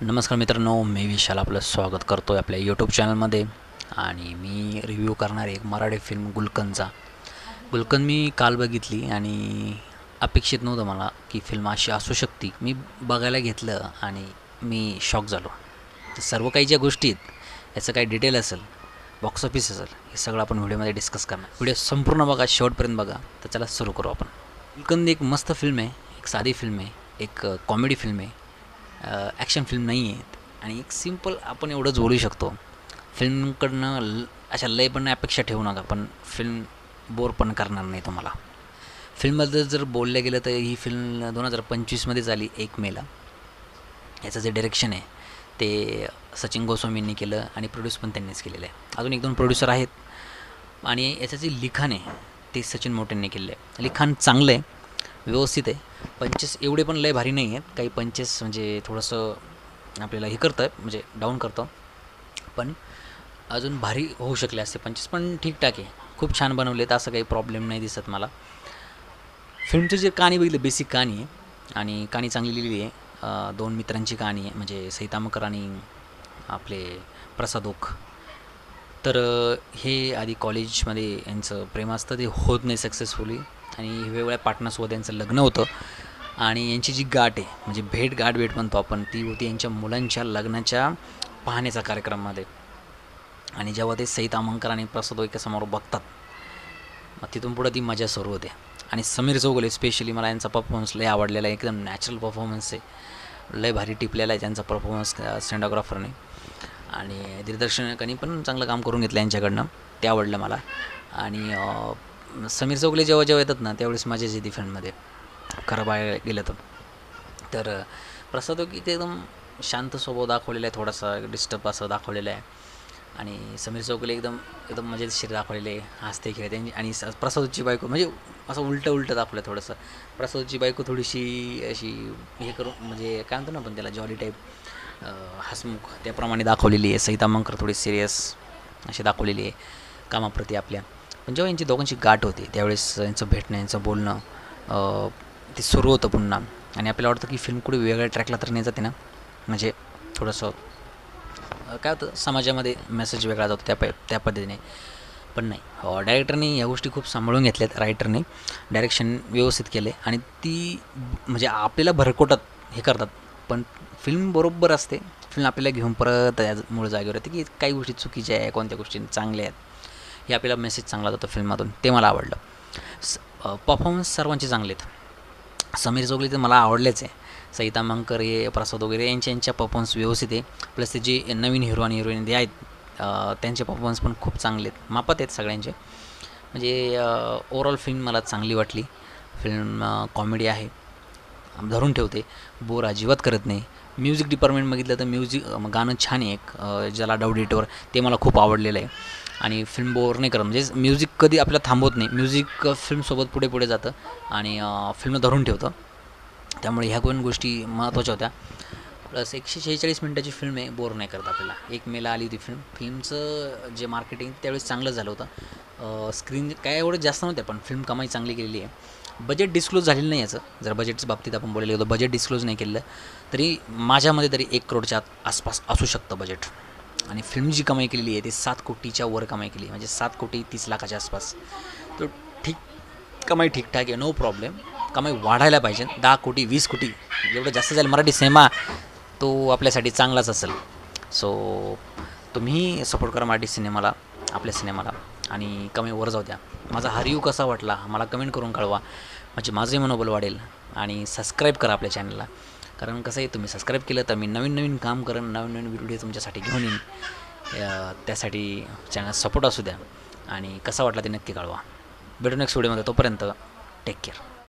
नमस्कार मित्रांनो, मी विशाल आपलं स्वागत करतो आहे आपल्या यूट्यूब चॅनलमध्ये. आणि मी रिव्ह्यू करणार आहे एक मराठी फिल्म गुलकंदचा. गुलकंद मी काल बघितली आणि अपेक्षित नव्हतं मला की फिल्म अशी असू शकते. मी बघायला घेतलं आणि मी शॉक झालो. तर सर्व काही ज्या गोष्टी आहेत, याचं काही डिटेल असेल, बॉक्स ऑफिस असेल, हे सगळं आपण व्हिडिओमध्ये डिस्कस करणार. व्हिडिओ संपूर्ण बघा, शेवटपर्यंत बघा. तर चला सुरू करू आपण. गुलकंद एक मस्त फिल्म आहे, एक साधी फिल्म आहे, एक कॉमेडी फिल्म आहे, ॲक्शन फिल्म नाही आहे. आणि एक सिम्पल आपण एवढंच बोलू शकतो. फिल्मकडनं अशा लय पण अपेक्षा ठेवू नका, पण फिल्म बोर पण करणार नाही तुम्हाला. फिल्मबद्दल जर बोललं गेलं तर ही फिल्म 2025मध्ये झाली 1 मेला. याचं जे डायरेक्शन आहे ते सचिन गोस्वामींनी केलं आणि प्रोड्यूस पण त्यांनीच केलेलं आहे. अजून 1-2 प्रोड्युसर आहेत. आणि याचं जे लिखाण आहे ते सचिन मोटेंनी केलं आहे. लिखाण चांगलं आहे, व्यवस्थित आहे. पंचेस एवढे पण लय भारी नाही आहेत. काही पंचेस म्हणजे थोडंसं आपल्याला हे करतं आहे, म्हणजे डाऊन करतं. पण अजून भारी होऊ शकले असते पंचेस, पण ठीकठाक आहे. खूप छान बनवले, तर असं काही प्रॉब्लेम नाही दिसत मला. फिल्मची जी कहाणी बघितली, बेसिक कहाणी आहे आणि कहाणी चांगली लिहिली आहे. 2 मित्रांची कहाणी आहे, म्हणजे सईतामकर आणि आपले प्रसाद ओक. तर हे आधी कॉलेजमध्ये यांचं प्रेम असतं, ते होत नाही सक्सेसफुली. आणि वेगवेगळ्या पार्टनरसोबत यांचं लग्न होतं. आणि यांची जी गाठ आहे, म्हणजे भेट म्हणतो आपण, ती होती यांच्या मुलांच्या लग्नाच्या पाहण्याचा कार्यक्रमामध्ये. आणि जेव्हा ते सई तामणकर आणि प्रसाद ओकेसमोर बघतात, मग तिथून पुढं ती मजा सुरू होते. आणि समीर चौगुले स्पेशली, मला यांचा परफॉर्मन्स लय आवडलेला आहे. एकदम नॅचरल परफॉर्मन्स आहे, लय भारी टिपलेला आहे त्यांचा परफॉर्मन्स सिनेमॅटोग्राफरने. आणि दिग्दर्शकांनी पण चांगलं काम करून घेतलं यांच्याकडनं, ते आवडलं मला. आणि समीर चौगुले जेव्हा जेव्हा येतात ना, त्यावेळेस मजाच येते फिल्ममध्ये, खरं बाहेर गेलं तर. तर प्रसाद ओक इथे एकदम शांत स्वभाव दाखवलेला आहे, थोडासा डिस्टर्ब असं दाखवलेलं आहे. आणि समीर चौगुले एकदम एकदम मजेशीर दाखवलेले आहे, हसते खेळते. आणि प्रसादची बायको म्हणजे असं उलटं दाखवलं थोडंसं. प्रसादची बायको थोडीशी अशी हे करून, म्हणजे काय म्हणतो ना आपण त्याला, जॉली टाईप, हसमुख, त्याप्रमाणे दाखवलेली आहे. सईता मंकर थोडी सिरियस अशी दाखवलेली आहे कामाप्रती आपल्या. पण जेव्हा यांची दोघांची गाठ होते, त्यावेळेस यांचं भेटणं, यांचं बोलणं, ते सुरू होतं पुन्हा. आणि आपल्याला वाटतं की फिल्म कुठे वेगळ्या ट्रॅकला तर नाही जाते ना, म्हणजे थोडंसं काय होतं, समाजामध्ये मेसेज वेगळा जातो त्या पद्धतीने. पण नाही, डायरेक्टरने ह्या गोष्टी खूप सांभाळून घेतल्यात. रायटरने डायरेक्शन व्यवस्थित केले आणि ती म्हणजे आपल्याला भरकटत हे करतात, पण फिल्म बरोबर असते. फिल्म आपल्याला घेऊन परत मूळ जागेवर येते की काही गोष्टी चुकीच्या आहे, कोणत्या गोष्टी चांगल्या आहेत, हे आपल्याला मेसेज चांगला जातो फिल्ममधून. ते मला आवडलं. परफॉर्मन्स सर्वांचे चांगले आहेत. समीर चौगुले तर मला आवडलेच आहे. सईता मंकर, हे प्रसाद वगैरे यांच्या परफॉर्मन्स व्यवस्थित आहे. प्लस ते जे नवीन हिरो आणि हिरोईन जे आहेत, त्यांचे परफॉर्मन्स पण खूप चांगले आहेत, मापात आहेत सगळ्यांचे. म्हणजे ओव्हरऑल फिल्म मला चांगली वाटली. फिल्म कॉमेडी आहे, धरून ठेवते, बोर अजिबात करत नाही. म्युझिक डिपार्टमेंट बघितलं तर गाणं छान आहे एक, ज्याला डाऊट डिटोर, ते मला खूप आवडलेलं आहे. आणि फिल्म बोर नाही करत, म्हणजे म्युझिक कधी आपल्याला थांबवत नाही. म्युझिक फिल्मसोबत पुढे पुढे जातं आणि फिल्म धरून ठेवतं. त्यामुळे ह्या दोन गोष्टी महत्त्वाच्या होत्या. प्लस 146 मिनटाची फिल्म आहे, बोर नाही करत आपल्याला. 1 मेला आली होती फिल्म. फिल्मचं जे मार्केटिंग त्यावेळेस चांगलं झालं होतं. स्क्रीन काय एवढं जास्त नव्हत्या, पण फिल्म कमाई चांगली केलेली आहे. बजेट डिस्क्लोज झालेलं नाही याचं. जर बजेटच्या बाबतीत आपण बोलायला गेलो, बजेट डिस्क्लोज नाही केलं तरी माझ्यामध्ये तरी 1 करोडच्या आसपास असू शकतं बजेट. आणि फिल्म जी कमाई केलेली आहे ती 7 कोटीच्या वर कमाई केली, म्हणजे 7,30,00,000च्या आसपास. तर ठीक, कमाई ठीकठाक आहे, नो प्रॉब्लेम. कमाई वाढायला पाहिजे. 10 कोटी 20 कोटी जेवढं जास्त जाईल मराठी सिनेमा, तो आपल्यासाठी चांगलाच असेल. सो तुम्ही सपोर्ट करा मराठी सिनेमाला, आपल्या सिनेमाला. आणि कमी वर जाऊ द्या. माझा हा रिव्ह्यू कसा वाटला मला कमेंट करून कळवा, म्हणजे माझंही मनोबल वाढेल. आणि सबस्क्राईब करा आपल्या चॅनलला, कारण कसं आहे, तुम्ही सबस्क्राईब केलं तर मी नवीन नवीन काम करेन, नवीन नवीन व्हिडिओ तुमच्यासाठी घेऊन येईन. त्यासाठी चॅनल सपोर्ट असू द्या आणि कसा वाटला ते नक्की कळवा. भेटू नेक्स्ट व्हिडिओमध्ये. तोपर्यंत टेक केअर.